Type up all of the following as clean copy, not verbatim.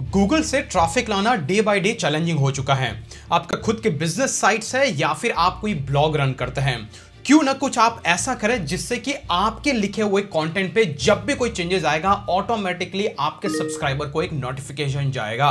Google से traffic लाना day by day challenging हो चुका है। आपका खुद के बिजनेस साइट्स है या फिर आप कोई ब्लॉग रन करते हैं, क्यों ना कुछ आप ऐसा करें जिससे कि आपके लिखे हुए कंटेंट पे जब भी कोई चेंजेस आएगा ऑटोमेटिकली आपके सब्सक्राइबर को एक नोटिफिकेशन जाएगा।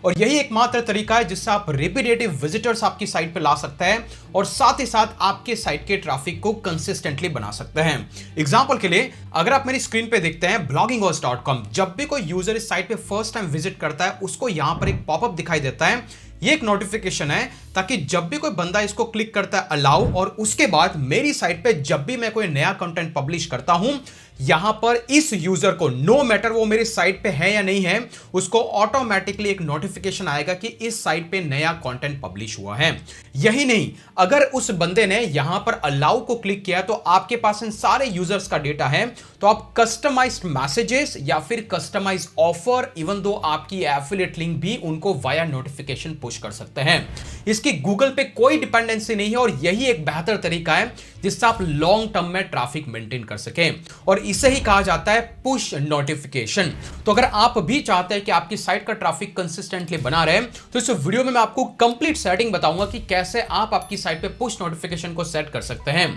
और यही एकमात्र तरीका है जिससे आप रिपीटेटिव विजिटर्स आपकी साइट पे ला सकते हैं और साथ ही साथ आपके साइट के ट्रैफिक को कंसिस्टेंटली बना सकते हैं। एग्जांपल के लिए अगर आप मेरी स्क्रीन पे देखते हैं blogginghost.com, जब भी कोई यूजर इस साइट पे फर्स्ट टाइम विजिट करता है उसको यहां पर एक पॉपअप दिखाई देता है। ये एक नोटिफिकेशन है ताकि जब भी कोई बंदा इसको क्लिक करता है अलाउ, और उसके बाद मेरी साइट पे जब भी मैं कोई नया कंटेंट पब्लिश करता हूं यहां पर इस यूजर को नो मैटर वो मेरी साइट पे है या नहीं है, उसको ऑटोमेटिकली एक नोटिफिकेशन आएगा कि इस साइट पे नया कंटेंट पब्लिश हुआ है। यही नहीं, अगर उस बंदे ने यहां पर अलाउ को क्लिक किया तो आपके पास इन सारे यूजर्स का डेटा है, तो आप कस्टमाइज्ड मैसेजेस या फिर कस्टमाइज्ड ऑफर, इवन दो आपकी एफिलिएट लिंक भी उनको वाया नोटिफिकेशन पुश कर सकते हैं। इसकी गूगल पे कोई डिपेंडेंसी नहीं है और यही एक बेहतर तरीका है जिससे आप लॉन्ग टर्म में ट्रैफिक मेंटेन कर सकें, और इसे ही कहा जाता है पुश नोटिफिकेशन। तो अगर आप भी चाहते हैं कि आपकी साइट का ट्रैफिक कंसिस्टेंटली बना रहे तो इस वीडियो में मैं आपको कंप्लीट सेटिंग बताऊंगा कि कैसे आप आपकी साइट पे पुश नोटिफिकेशन को सेट कर सकते हैं।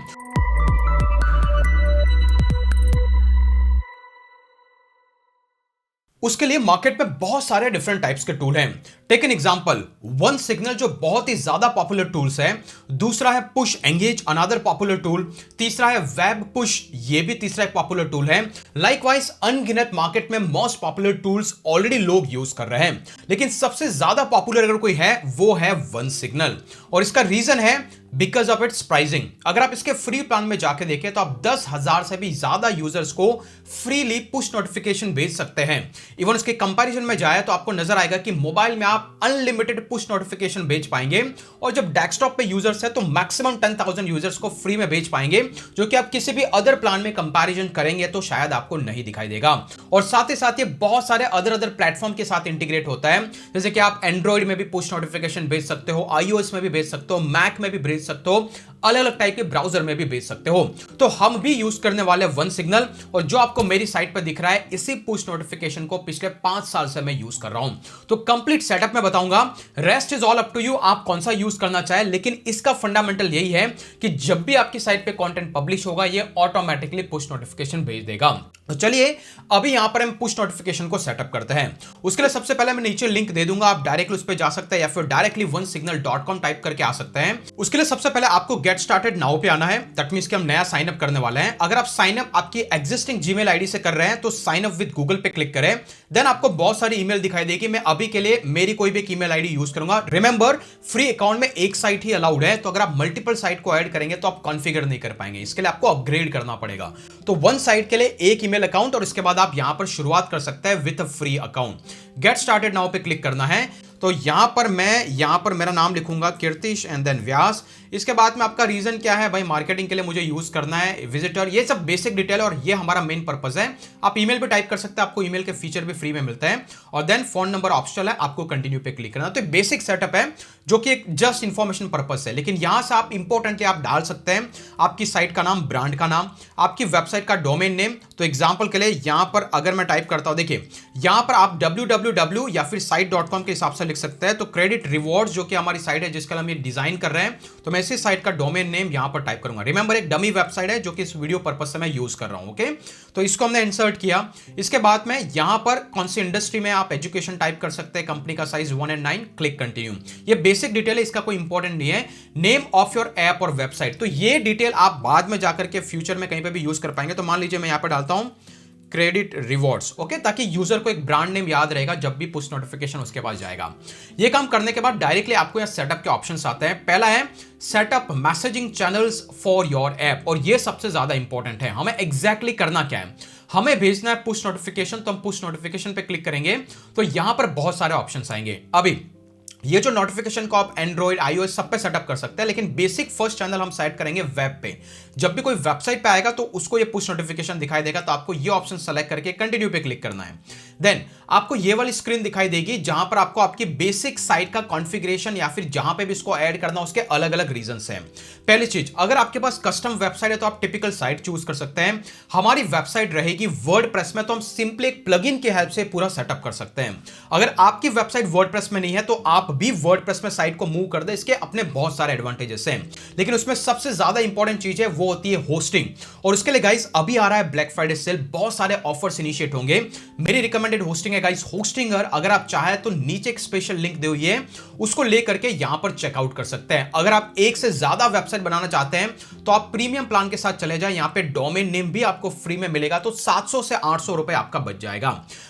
उसके लिए मार्केट में बहुत सारे डिफरेंट टाइप्स के टूल हैं। Take an example, one signal जो बहुत ही ज्यादा पॉपुलर टूल्स है, दूसरा है push engage another popular tool, तीसरा है वेब पुश, ये भी तीसरा एक पॉपुलर टूल है। लाइकवाइज अनगिनत मार्केट में मोस्ट पॉपुलर टूल्स ऑलरेडी लोग यूज कर रहे हैं, लेकिन सबसे ज्यादा पॉपुलर अगर कोई है वो है वन सिग्नल, और इसका रीजन है बिकॉज ऑफ इट्स प्राइसिंग। अगर आप इसके फ्री प्लान में जाके देखें तो आप 10,000 से भी ज्यादा यूजर्स को फ्रीली पुश नोटिफिकेशन भेज सकते हैं। इवन इसके कंपैरिजन में जाए तो आपको नजर आएगा कि मोबाइल में आप अनलिमिटेड पुश नोटिफिकेशन भेज पाएंगे, और जब डेस्कटॉप पे यूजर्स है तो मैक्सिमम 10,000 यूजर्स को फ्री में भेज पाएंगे, जो कि आप किसी भी अदर प्लान में कंपैरिजन करेंगे तो शायद आपको नहीं दिखाई देगा। और साथ ही साथ ये बहुत सारे अदर प्लेटफॉर्म के साथ इंटीग्रेट होता है, जैसे कि आप एंड्रॉइड में भी पुश नोटिफिकेशन भेज सकते हो, आईओएस में भी भेज सकते हो, मैक में भी भेज सकते हो, अलग अलग टाइप के ब्राउजर में भी भेज सकते हो। तो हम भी यूज करने वाले वन सिग्नल, और जो आपको मेरी साइट पर दिख रहा है इसी पुश नोटिफिकेशन को पिछले 5 साल से मैं यूज कर रहा हूं। तो कंप्लीट सेटअप में बताऊंगा, rest is all up to you, आप कौन सा यूज करना चाहे, लेकिन इसका फंडामेंटल यही है कि जब भी आपकी साइट पे कंटेंट पब्लिश होगा ये ऑटोमेटिकली पुश नोटिफिकेशन भेज देगा। तो चलिए अभी यहां पर हम पुश नोटिफिकेशन को सेटअप करते हैं। उसके लिए सबसे पहले मैं नीचे लिंक दे दूंगा, आप डायरेक्टली उस पर जा सकते हैं या फिर डायरेक्टली onesignal.com टाइप करके आ सकते हैं। उसके लिए सबसे पहले आपको गेट स्टार्टेड नाउ पे आना है, दैट मींस कि हम नया साइन अप करने वाले हैं। अगर आप साइन अप आपकी एग्जिस्टिंग जीमेल आईडी से कर रहे हैं तो साइन अप विद गूगल पे क्लिक करें, देन आपको बहुत सारी ईमेल दिखाई देगी। मैं अभी के लिए मेरी कोई भी ईमेल आईडी यूज करूंगा। रिमेंबर, फ्री अकाउंट में एक साइट ही अलाउड है, तो अगर आप मल्टीपल साइट को ऐड करेंगे तो आप कॉन्फ़िगर नहीं कर पाएंगे, इसके लिए आपको अपग्रेड करना पड़ेगा। तो वन साइट के लिए एक ईमेल अकाउंट, और इसके बाद आप यहां पर शुरुआत कर सकते हैं with a free account. Get started now पे क्लिक करना है। तो यहां पर मेरा नाम लिखूंगा कीर्तिश एंड देन व्यास। इसके बाद में आपका रीजन क्या है, भाई मार्केटिंग के लिए मुझे यूज करना है, विजिटर, ये सब बेसिक डिटेल है और ये हमारा मेन पर्पस है। आप ईमेल पे टाइप कर सकते हैं, आपको ईमेल के फीचर भी फ्री में मिलते हैं, और देन फोन नंबर ऑप्शनल है, आपको कंटिन्यू पे क्लिक करना। तो बेसिक सेटअप है जो कि एक जस्ट इंफॉर्मेशन पर्पस है, लेकिन यहां से आप इंपॉर्टेंटली आप डाल सकते हैं आपकी साइट का नाम, ब्रांड का नाम, आपकी वेबसाइट का डोमेन नेम। तो एग्जांपल के लिए यहां पर अगर मैं टाइप करता हूं, देखिए यहां पर आप www या फिर site.com के हिसाब से लिख सकते हैं। तो क्रेडिट रिवॉर्ड्स जो कि हमारी साइट है जिसका हम ये डिजाइन कर रहे हैं, तो मैं इसी साइट का डोमेन नेम यहां पर टाइप करूंगा। रिमेंबर, एक डमी वेबसाइट है जो कि इस वीडियो पर्पस से मैं यूज कर रहा हूं। ओके, तो इसको हमने इंसर्ट किया। इसके बाद में यहां पर कौन सी इंडस्ट्री में आप एजुकेशन टाइप कर सकते हैं, कंपनी का साइज 1 and 9, क्लिक कंटिन्यू। ये बेसिक डिटेल है, इसका कोई इंपॉर्टेंट नहीं है। नेम ऑफ योर ऐप और वेबसाइट, तो ये डिटेल आप बाद में जाकर के फ्यूचर में कहीं पे भी यूज कर पाएंगे। तो मान लीजिए मैं यहां पर डालता हूं क्रेडिट रिवॉर्ड्स, ओके, ताकि यूजर को एक ब्रांड नेम याद रहेगा जब भी पुश नोटिफिकेशन उसके पास जाएगा। ये काम करने के बाद डायरेक्टली आपको यहां सेटअप के ऑप्शंस आते हैं। पहला है setup messaging channels for your app, और ये सबसे ज्यादा इंपॉर्टेंट है। हमें एग्जैक्टली करना क्या है, हमें भेजना है पुश नोटिफिकेशन, तो हम पुश नोटिफिकेशन पे क्लिक करेंगे तो यहां पर बहुत सारे ऑप्शंस आएंगे। अभी ये जो नोटिफिकेशन को आप एंड्रॉइड, आईओएस सब पे सेटअप कर सकते हैं, लेकिन बेसिक फर्स्ट चैनल हम सेट करेंगे वेब पे। जब भी कोई वेबसाइट पे आएगा तो उसको ये पुश नोटिफिकेशन दिखाई देगा, तो आपको ये ऑप्शन सेलेक्ट करके कंटिन्यू पे क्लिक करना है। देन आपको ये वाली स्क्रीन दिखाई देगी जहां पर आपको आपकी बेसिक साइट का कॉन्फ़िगरेशन या फिर जहां पे भी इसको ऐड करना उसके अलग अलग रीजंस हैं। पहली चीज, अगर आपके पास कस्टम वेबसाइट है तो आप टिपिकल साइट चूज कर सकते हैं। हमारी वेबसाइट रहेगी वर्डप्रेस में, तो हम सिंपली एक प्लगइन की हेल्प से पूरा सेटअप कर सकते हैं। अगर आपकी वेबसाइट वर्डप्रेस में नहीं है तो आप भी वर्डप्रेस में साइट को मूव कर दे, इसके अपने बहुत सारे एडवांटेजेस हैं, लेकिन उसमें सबसे ज्यादा इंपॉर्टेंट चीज है वो होती है होस्टिंग। और उसके लिए गाइस अभी आ रहा है ब्लैक फ्राइडे सेल, बहुत सारे ऑफर्स इनिशिएट होंगे। मेरी रिकमेंडेड होस्टिंग है गाइस होस्टिंगर, अगर आप चाहे तो नीचे एक स्पेशल लिंक दी हुई है, उसको लेकर के यहां पर चेकआउट कर सकते हैं। अगर आप एक से ज्यादा वेबसाइट बनाना चाहते हैं तो आप प्रीमियम प्लान के साथ चले जाएं, यहां पे डोमेन नेम भी आपको फ्री में मिलेगा, तो 700 से 800 रुपए आपका बच जाएगा।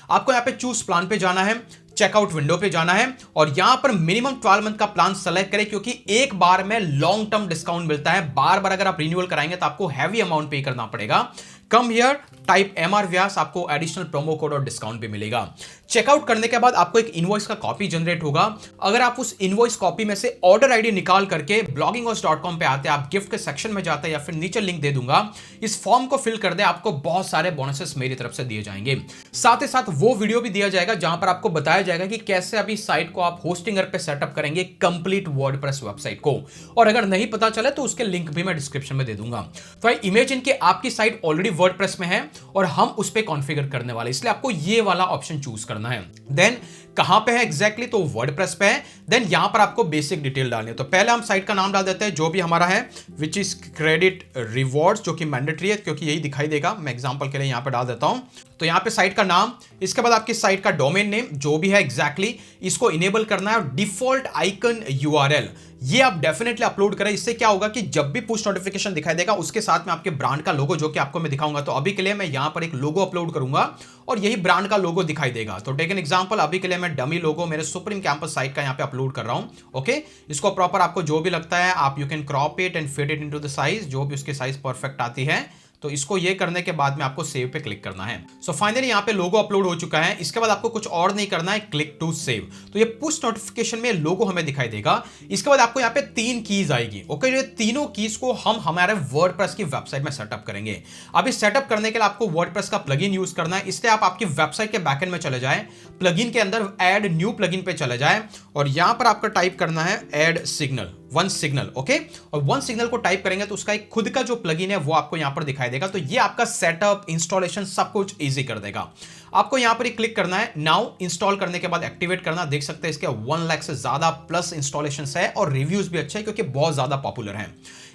आपको यहां पे चूज प्लान पे जाना है, चेकआउट विंडो पे जाना है और यहां पर मिनिमम 12 मंथ का प्लान सेलेक्ट करें, क्योंकि एक बार में लॉन्ग टर्म डिस्काउंट मिलता है। बार बार अगर आप रिन्यूअल कराएंगे तो आपको हैवी अमाउंट पे करना पड़ेगा। कम हियर, टाइप MR व्यास, आपको एडिशनल प्रोमो कोड और डिस्काउंट भी मिलेगा। चेकआउट करने के बाद आपको एक इनवॉइस का कॉपी जनरेट होगा। अगर आप उस इनवॉइस कॉपी में से ऑर्डर आईडी निकाल करके blogginghost.com पे आते हैं, आप गिफ्ट के सेक्शन में जाते हैं या फिर नीचे लिंक दे दूंगा, इस फॉर्म को फिल कर दे, आपको बहुत सारे बोनसेस मेरी तरफ से दिए जाएंगे। साथ ही साथ वो वीडियो भी दिया जाएगा जहां पर आपको बताया जाएगा कि कैसे अभी साइट को आप होस्टिंगर पे सेटअप करेंगे कंप्लीट वर्डप्रेस वेबसाइट को। और अगर नहीं पता चले तो उसके लिंक भी मैं डिस्क्रिप्शन में दे दूंगा। तो इमेजिन कि आपकी साइट ऑलरेडी वर्डप्रेस में है और हम उस पे कॉन्फ़िगर करने वाले, इसलिए आपको ये वाला ऑप्शन चूज करना है। देन कहां पे है एग्जैक्टली, तो वर्डप्रेस पे है। देन यहां पर आपको बेसिक डिटेल डालनी है, तो पहले हम साइट का नाम डाल देते हैं जो भी हमारा है, विच इज क्रेडिट रिवॉर्ड्स, जो कि मैंडेटरी है क्योंकि यही दिखाई देगा। मैं एग्जांपल के लिए यहां पे डाल देता हूं, तो यहां पे साइट का नाम, इसके बाद आपकी साइट का डोमेन नेम जो भी है एग्जैक्टली इसको इनेबल करना है। और डिफॉल्ट आइकन URL ये आप डेफिनेटली अपलोड करें। इससे क्या होगा कि जब भी पुश नोटिफिकेशन दिखाई देगा उसके साथ में आपके ब्रांड का लोगो, जो कि आपको मैं दिखाऊंगा। तो अभी के लिए मैं यहां पर एक लोगो अपलोड करूंगा और यही ब्रांड का लोगो दिखाई देगा। तो टेक एन एग्जांपल, अभी के लिए मैं डमी लोगो मेरे सुप्रीम कैंपस साइट का यहां पे अपलोड कर रहा हूं। ओके, इसको प्रॉपर आपको जो भी लगता है आप you can crop it and fit it into the size, जो भी उसकी साइज परफेक्ट आती है। तो इसको ये करने के बाद में आपको सेव पे क्लिक करना है। सो फाइनली यहाँ पे लोगो अपलोड हो चुका है। इसके बाद आपको कुछ और नहीं करना है, क्लिक टू सेव। तो ये पुश नोटिफिकेशन में लोगो हमें दिखाई देगा। इसके बाद आपको यहाँ पे 3 कीज आएगी। ओके, ये तीनों कीज को हम हमारे वर्डप्रेस की वेबसाइट में सेटअप करेंगे। अभी सेटअप करने के लिए आपको वर्डप्रेस का प्लगइन यूज करना है, इसलिए आप आपकी वेबसाइट के बैकएंड में चले जाएं, प्लगइन के अंदर ऐड न्यू प्लगइन पे चले जाएं और यहां पर आपका टाइप करना है add signal, one signal. Okay, और वन सिग्नल को टाइप करेंगे तो उसका एक खुद का जो प्लगइन है वो आपको यहां पर दिखाई देगा। तो ये आपका सेटअप, इंस्टॉलेशन सब कुछ इजी कर देगा। आपको यहां पर ही क्लिक करना है, नाउ इंस्टॉल करने के बाद एक्टिवेट करना। देख सकते हैं इसके 1 लाख से ज्यादा प्लस इंस्टॉलेशन है और रिव्यूज भी अच्छे हैं क्योंकि बहुत ज्यादा पॉपुलर है।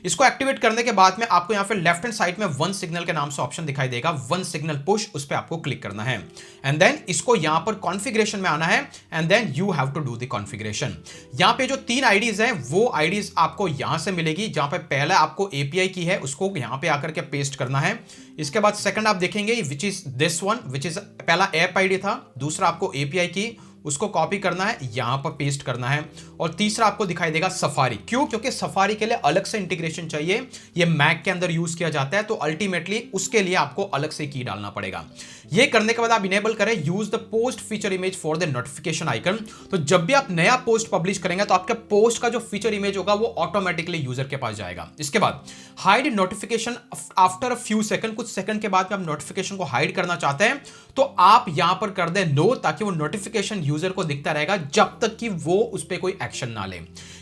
इसको एक्टिवेट करने के बाद में आपको यहां पे लेफ्ट हैंड साइड में वन सिग्नल के नाम से ऑप्शन दिखाई देगा, वन सिग्नल पुश, उस पे आपको क्लिक करना है एंड देन इसको यहां पर कॉन्फ़िगरेशन में आना है and then you have to do the configuration. यहां पे जो 3 आईडीज है वो आईडीज आपको यहां से मिलेगी, जहां पे पहला आपको एपीआई की है उसको यहां पे आकर के पेस्ट करना है। इसके बाद सेकंड आप देखेंगे which is this one, which is पहला ऐप आईडी था, दूसरा आपको एपीआई की, उसको कॉपी करना है, यहां पर पेस्ट करना है और तीसरा आपको दिखाई देगा सफारी। क्यों? क्योंकि सफारी के लिए अलग से इंटीग्रेशन चाहिए, ये मैक के अंदर यूज किया जाता है, तो अल्टीमेटली उसके लिए आपको अलग से की डालना पड़ेगा। ये करने के बाद आप इनेबल करें use the post feature image for the notification icon. तो जब भी आप नया पोस्ट पब्लिश करेंगे तो आपके पोस्ट का जो फीचर इमेज होगा वो ऑटोमेटिकली यूजर के पास जाएगा। इसके बाद hide notification after a few second, कुछ सेकंड के बाद में आप नोटिफिकेशन को हाइड करना चाहते हैं तो आप यहां पर कर दें नो, ताकि वो नोटिफिकेशन यूजर को दिखता रहेगा जब तक कि वो उस पर कोई एक्शन ना ले।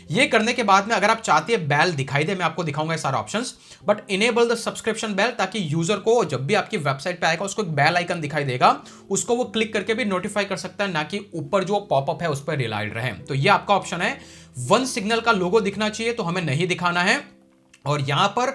ये करने के बाद में अगर आप चाहते हैं बेल दिखाई दे, मैं आपको दिखाऊंगा ये सारे options, but enable the subscription bell, ताकि यूजर को जब भी आपकी वेबसाइट पे आएगा उसको एक बेल आइकन दिखाई देगा, उसको वो क्लिक करके भी नोटिफाई कर सकता है, ना कि ऊपर जो पॉपअप है उस पर रिलाइड रहे। तो ये आपका ऑप्शन है। वन सिग्नल का लोगो दिखना चाहिए तो हमें नहीं दिखाना है। और यहां पर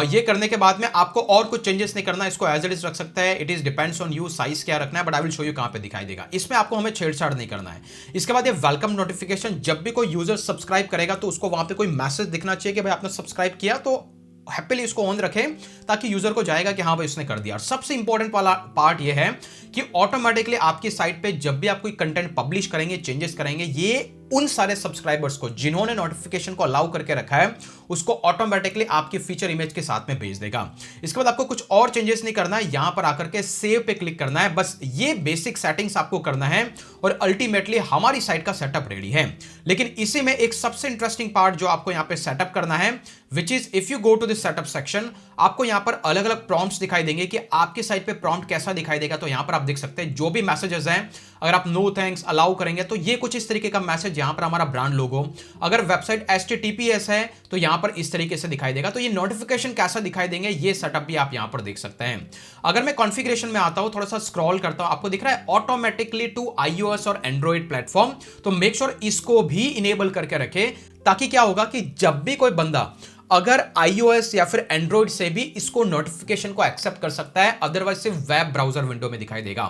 ये करने के बाद में आपको और कुछ चेंजेस नहीं करना, इसको एज इट इज रख सकता है, it is depends on you, size क्या रखना है, but I will show you कहां पे दिखाई देगा। इसमें आपको हमें छेड़छाड़ नहीं करना है। इसके बाद ये वेलकम नोटिफिकेशन, जब भी कोई यूजर सब्सक्राइब करेगा तो उसको वहां पे कोई मैसेज दिखना चाहिए कि भाई आपने सब्सक्राइब किया, तो हैप्पीली इसको ऑन रखें ताकि यूजर को जाएगा कि हाँ भाई उसने कर दिया। और सबसे इंपॉर्टेंट वाला पार्ट ये है कि ऑटोमेटिकली आपकी साइट पे जब भी आप कोई कंटेंट पब्लिश करेंगे, चेंजेस करेंगे, ये उन सारे सब्सक्राइबर्स को जिन्होंने नोटिफिकेशन को अलाउ करके रखा है उसको ऑटोमेटिकली आपकी फीचर इमेज के साथ में भेज देगा। इसके बाद आपको कुछ और चेंजेस नहीं करना है, यहां पर आकर के सेव पे क्लिक करना है, बस ये बेसिक सेटिंग्स आपको करना है और अल्टीमेटली हमारी साइट का सेटअप रेडी है। लेकिन इसी में एक सबसे इंटरेस्टिंग पार्ट जो आपको यहां पे सेटअप करना है, which is if you go to this setup section, आपको यहां पर अलग अलग प्रॉम्प्ट्स दिखाई देंगे कि आपकी साइट पे प्रॉम्प्ट कैसा दिखाई देगा। तो यहां पर आप देख सकते हैं जो भी मैसेजेस हैं, अगर आप नो थैंक्स अलाउ करेंगे तो ये कुछ इस तरीके का मैसेज, यहां पर हमारा ब्रांड लोगो, अगर वेबसाइट HTTPS है तो यहां पर इस तरीके से दिखाई देगा। तो ये नोटिफिकेशन कैसा दिखाई देंगे ये सेटअप भी आप यहां पर देख सकते हैं। अगर मैं कॉन्फ़िगरेशन में आता हूं, थोड़ा सा स्क्रॉल करता हूं, आपको दिख रहा है ऑटोमेटिकली टू iOS और एंड्रॉइड प्लेटफॉर्म, तो मेक श्योर इसको भी इनेबल करके रखें, ताकि क्या होगा कि जब भी कोई बंदा अगर iOS या फिर एंड्रॉइड से भी इसको नोटिफिकेशन को एक्सेप्ट कर सकता है, अदरवाइज सिर्फ वेब ब्राउजर विंडो में दिखाई देगा।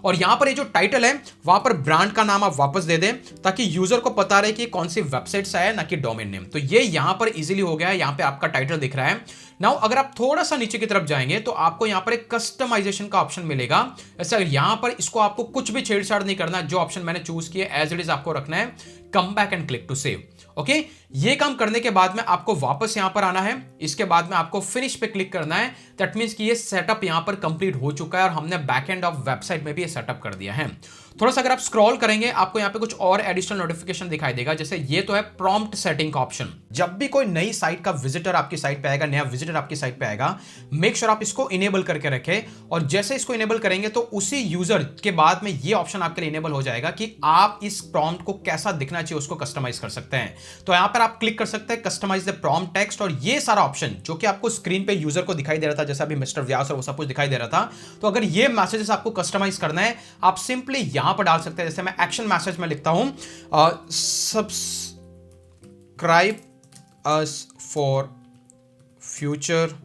और यहां पर ये जो टाइटल है वहां पर ब्रांड का नाम आप वापस दे दें, ताकि यूजर को पता रहे कि कौन सी वेबसाइट से है, ना कि डोमेन नेम। तो ये यहां पर इजीली हो गया है, यहां पे आपका टाइटल दिख रहा है। नाउ अगर आप थोड़ा सा नीचे की तरफ जाएंगे तो आपको यहां पर एक कस्टमाइजेशन का ऑप्शन मिलेगा। जैसे अगर यहां पर इसको आपको कुछ भी छेड़छाड़ नहीं करना, जो ऑप्शन मैंने चूज किया एज इट इज आपको रखना है, come back and click to save. Okay, ये काम करने के बाद में आपको वापस यहां पर आना है, इसके बाद में आपको फिनिश पे क्लिक करना है। दैट मींस कि ये सेटअप यहां पर कंप्लीट हो चुका है और हमने बैकएंड ऑफ वेबसाइट में भी ये सेटअप कर दिया है। थोड़ा सा अगर आप स्क्रॉल करेंगे आपको यहां पे कुछ और एडिशनल नोटिफिकेशन दिखाई देगा। जैसे ये तो है प्रॉम्प्ट सेटिंग का ऑप्शन, जब भी कोई नई साइट का विजिटर आपकी साइट पे आएगा, नया विजिटर आपकी साइट पे आएगा, मेक श्योर आप इसको इनेबल करके रखें। और जैसे इसको इनेबल करेंगे तो उसी यूजर के बाद में ये ऑप्शन आपके लिए इनेबल हो जाएगा कि आप इस प्रॉम्प्ट को कैसा दिखना चाहिए उसको कस्टमाइज कर सकते हैं। तो यहां पर आप क्लिक कर सकते हैं कस्टमाइज द प्रॉम्प्ट टेक्स्ट, और ये सारा ऑप्शन जो कि आपको स्क्रीन पे यूजर को दिखाई दे रहा था, जैसा अभी मिस्टर व्यास और वो सब कुछ दिखाई दे रहा था। तो अगर ये मैसेजेस आपको कस्टमाइज करना है, आप सिंपली यहां पर डाल सकते हैं। जैसे मैं एक्शन मैसेज में लिखता हूं, subscribe us for future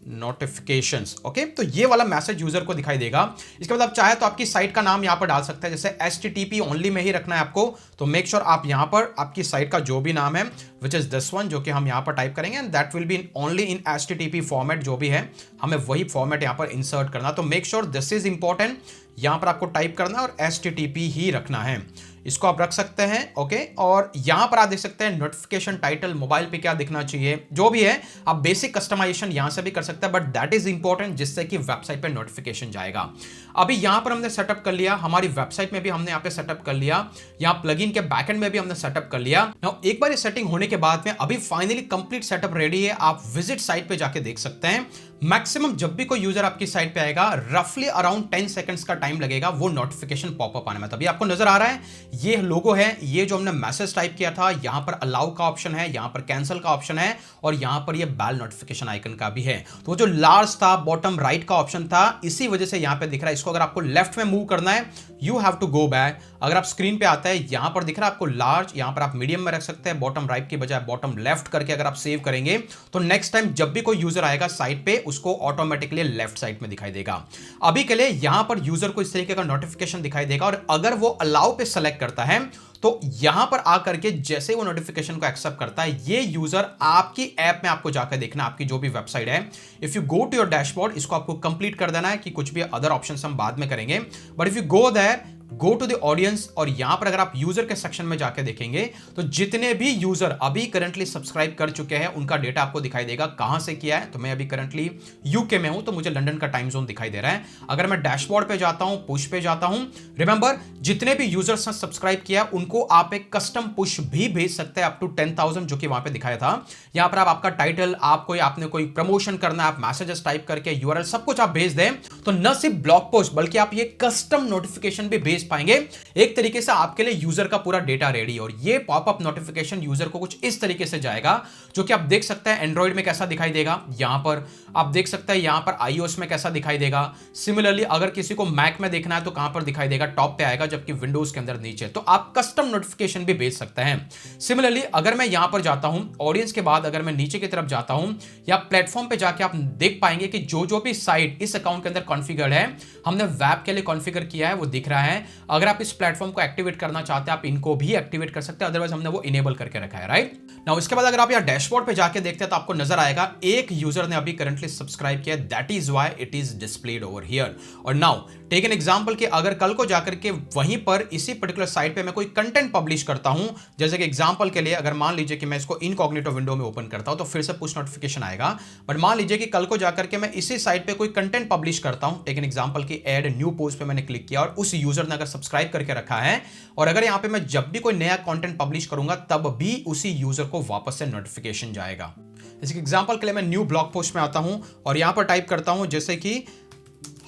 notifications. Okay, तो ये वाला मैसेज यूजर को दिखाई देगा। इसके बाद आप चाहे तो आपकी साइट का नाम यहां पर डाल सकते हैं, जैसे HTTP ओनली में ही रखना है आपको, तो मेक श्योर आप यहां पर आपकी साइट का जो भी नाम है, विच इज दिस वन, जो कि हम यहां पर टाइप करेंगे, and that will be only in HTTP format, जो भी है हमें वही फॉर्मेट यहां पर इंसर्ट करना। तो make sure this is important, यहां पर आपको टाइप करना है और HTTP ही रखना है, इसको आप रख सकते हैं। ओके, और यहां पर आप देख सकते हैं नोटिफिकेशन टाइटल, मोबाइल पे क्या दिखना चाहिए, जो भी है आप बेसिक कस्टमाइजेशन यहां से भी कर सकते हैं, बट दैट इज इंपॉर्टेंट, जिससे कि वेबसाइट पे नोटिफिकेशन जाएगा। अभी यहां पर हमने सेटअप कर लिया, हमारी वेबसाइट में भी हमने यहां पे सेटअप कर लिया, यहां प्लगइन के बैकएंड में भी हमने सेटअप कर लिया। नाउ एक बार ये सेटिंग होने के बाद में अभी फाइनली कंप्लीट सेटअप रेडी है। आप विजिट साइट पे जाके देख सकते हैं। मैक्सिमम जब भी कोई यूजर आपकी साइट पे आएगा, रफली अराउंड 10 सेकंड्स का टाइम लगेगा वो नोटिफिकेशन पॉपअप आने में। तभी आपको नजर आ रहा है ये लोगो है, ये जो हमने मैसेज टाइप किया था, यहां पर अलाउ का ऑप्शन है, यहां पर कैंसिल का ऑप्शन है, और यहां पर ये बेल नोटिफिकेशन आइकन का भी है। तो वो जो लार्ज था, बॉटम राइट का ऑप्शन था, इसी वजह से यहां पे दिख रहा है। इसको अगर आपको लेफ्ट में मूव करना है, you have to go back. अगर आप स्क्रीन पे आते हैं, यहां पर दिख रहा है आपको लार्ज, यहां पर आप मीडियम में रख सकते हैं, बॉटम राइट की बजाय बॉटम लेफ्ट करके अगर आप सेव करेंगे तो नेक्स्ट टाइम जब भी कोई यूजर आएगा साइट पे, उसको ऑटोमेटिकली लेफ्ट साइड में दिखाई देगा। अभी के लिए यहां पर यूजर को इस तरीके का नोटिफिकेशन दिखाई देगा, और अगर वो अलाउ पे सेलेक्ट करता है तो यहां पर आकर के जैसे वो नोटिफिकेशन को एक्सेप्ट करता है, ये यूजर आपकी ऐप में आपको जाकर देखना, आपकी जो भी वेबसाइट है, if you go to your dashboard, इसको आपको कंप्लीट कर देना है, कि कुछ भी अदर ऑप्शंस हम बाद में करेंगे, but if you go there, go to the audience, और यहां पर अगर आप यूजर के सेक्शन में जाके देखेंगे तो जितने भी यूजर अभी करंटली सब्सक्राइब कर चुके हैं उनका डेटा आपको दिखाई देगा, कहां से किया है। तो मैं अभी करंटली यूके में हूं, तो मुझे लंदन का टाइम जोन दिखाई दे रहा है। अगर मैं डैशबोर्ड पे जाता हूं, पुश पे जाता हूं, रिमेंबर जितने भी यूजर्स ने सब्सक्राइब किया उनको आप एक कस्टम पुश भी भेज सकते हैं, अप टू 10,000, जो कि वहां पे दिखाया था। यहां पर आप आपका टाइटल, आपने कोई प्रमोशन करना, आप मैसेजेस टाइप करके यूआरएल सब कुछ आप भेज दें, तो न सिर्फ ब्लॉग पोस्ट बल्कि आप ये कस्टम नोटिफिकेशन भी भेज पाएंगे। एक तरीके से आपके लिए यूजर का पूरा डेटा रेडी। और ये पॉपअप नोटिफिकेशन यूजर को कुछ इस तरीके से जाएगा, जो कि आप देख सकते हैं एंड्रॉइड में कैसा दिखाई देगा, यहां पर आप देख सकते हैं, यहां पर iOS में कैसा दिखाई देगा। सिमिलरली अगर किसी को मैक में देखना है तो कहां पर दिखाई देगा, टॉप पे आएगा, जबकि विंडोज के अंदर नीचे। तो आप कस्टम नोटिफिकेशन भी भेज सकते हैं। सिमिलरली अगर मैं यहां पर जाता हूं ऑडियंस के बाद, अगर मैं नीचे की तरफ जाता हूं या प्लेटफॉर्म पे जाके आप देख पाएंगे कि जो भी साइट इस अकाउंट के अंदर कॉन्फ़िगर्ड है, हमने वेब के लिए कॉन्फ़िगर किया है, वो दिख रहा है। अगर आप इस प्लेटफॉर्म को एक्टिवेट करना चाहते हैं, आप इनको भी एक्टिवेट कर सकते हैं, अदरवाइज हमने वो इनेबल करके रखा है, राइट। नाउ इसके बाद अगर आप यहाँ डैशबोर्ड पे जाके देखते हैं तो आपको नजर आएगा एक यूजर ने अभी करंटली सब्सक्राइब किया, that is why it is displayed over here. और नाउ टेक एन एग्जांपल कि अगर कल को जाकर के वहीं पर इसी पर्टिकुलर साइट पे मैं कोई कंटेंट पब्लिश करता हूं, जैसे कि एग्जांपल के लिए अगर मान लीजिए कि मैं इसको इनकॉग्निटो विंडो में ओपन करता हूं तो फिर से पुश नोटिफिकेशन आएगा। बट मान लीजिए कि कल को जाकर के मैं इसी साइट पे कोई कंटेंट पब्लिश करता हूं, टेक एन एग्जांपल की ऐड न्यू पोस्ट पे मैंने क्लिक किया और उस यूजर ने अगर सब्सक्राइब करके रखा है, और अगर यहां पे मैं जब भी कोई नया कंटेंट पब्लिश करूंगा तब भी उसी यूजर को वापस से नोटिफिकेशन जाएगा। इसके एग्जांपल के लिए मैं न्यू ब्लॉग पोस्ट में आता हूं और यहां पर टाइप करता हूं जैसे कि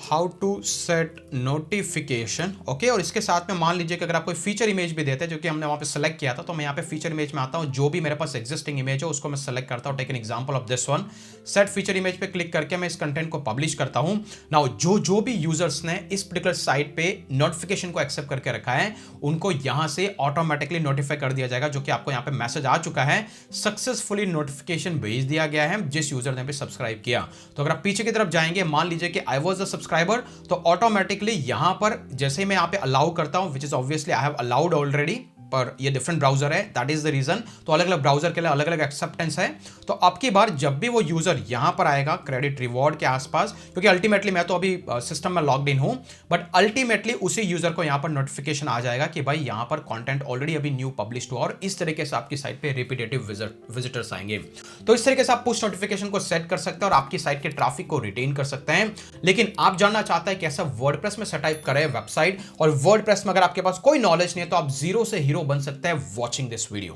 how to set notification, okay. और इसके साथ में मान लीजिए कि अगर आप कोई फीचर इमेज भी देते हैं जो कि हमने वहां पे सेलेक्ट किया था, तो मैं यहाँ पे फीचर इमेज में आता हूं, जो भी मेरे पास एग्जिस्टिंग इमेज है उसको मैं सेलेक्ट करता हूं। Take an example of this one, set feature image पे क्लिक करके मैं इस कंटेंट को पब्लिश करता हूं। नाउ जो भी यूजर्स ने इस पर्टिकुलर साइट पे नोटिफिकेशन को एक्सेप्ट करके रखा है उनको यहां से ऑटोमेटिकली नोटिफाई कर दिया जाएगा, जो कि आपको यहाँ पे मैसेज आ चुका है, सक्सेसफुली नोटिफिकेशन भेज दिया गया है जिस यूजर ने भी सब्सक्राइब किया। तो अगर आप पीछे की तरफ जाएंगे, मान लीजिए कि आई वॉज द सब्सक्राइबर, तो ऑटोमेटिकली यहां पर जैसे ही मैं यहां पे अलाउ करता हूं, which is obviously I have allowed already, पर ये डिफरेंट ब्राउजर है, दैट इज द रीजन। तो अलग अलग ब्राउजर के लिए अलग अलग एक्सेप्टेंस है। तो अब की बार जब भी वो यूजर यहां पर आएगा क्रेडिट रिवॉर्ड के आसपास, क्योंकि अल्टीमेटली मैं तो अभी सिस्टम में लॉग्ड इन हूं, बट अल्टीमेटली उसी यूजर को यहां पर नोटिफिकेशन आ जाएगा कि भाई यहां पर कंटेंट ऑलरेडी अभी न्यू पब्लिश हुआ, और इस तरीके से आपकी साइट पे रिपीटेटिव विजिटर्स आएंगे। तो इस तरीके से आप पुश नोटिफिकेशन को सेट कर सकते हैं और आपकी साइट के ट्रैफिक को रिटेन कर सकते हैं। लेकिन आप जानना चाहते हैं कैसा वर्डप्रेस में सेटअप करें वेबसाइट, और वर्डप्रेस में अगर आपके पास कोई नॉलेज नहीं है तो आप जीरो से हीरो बन सकते हैं watching this video.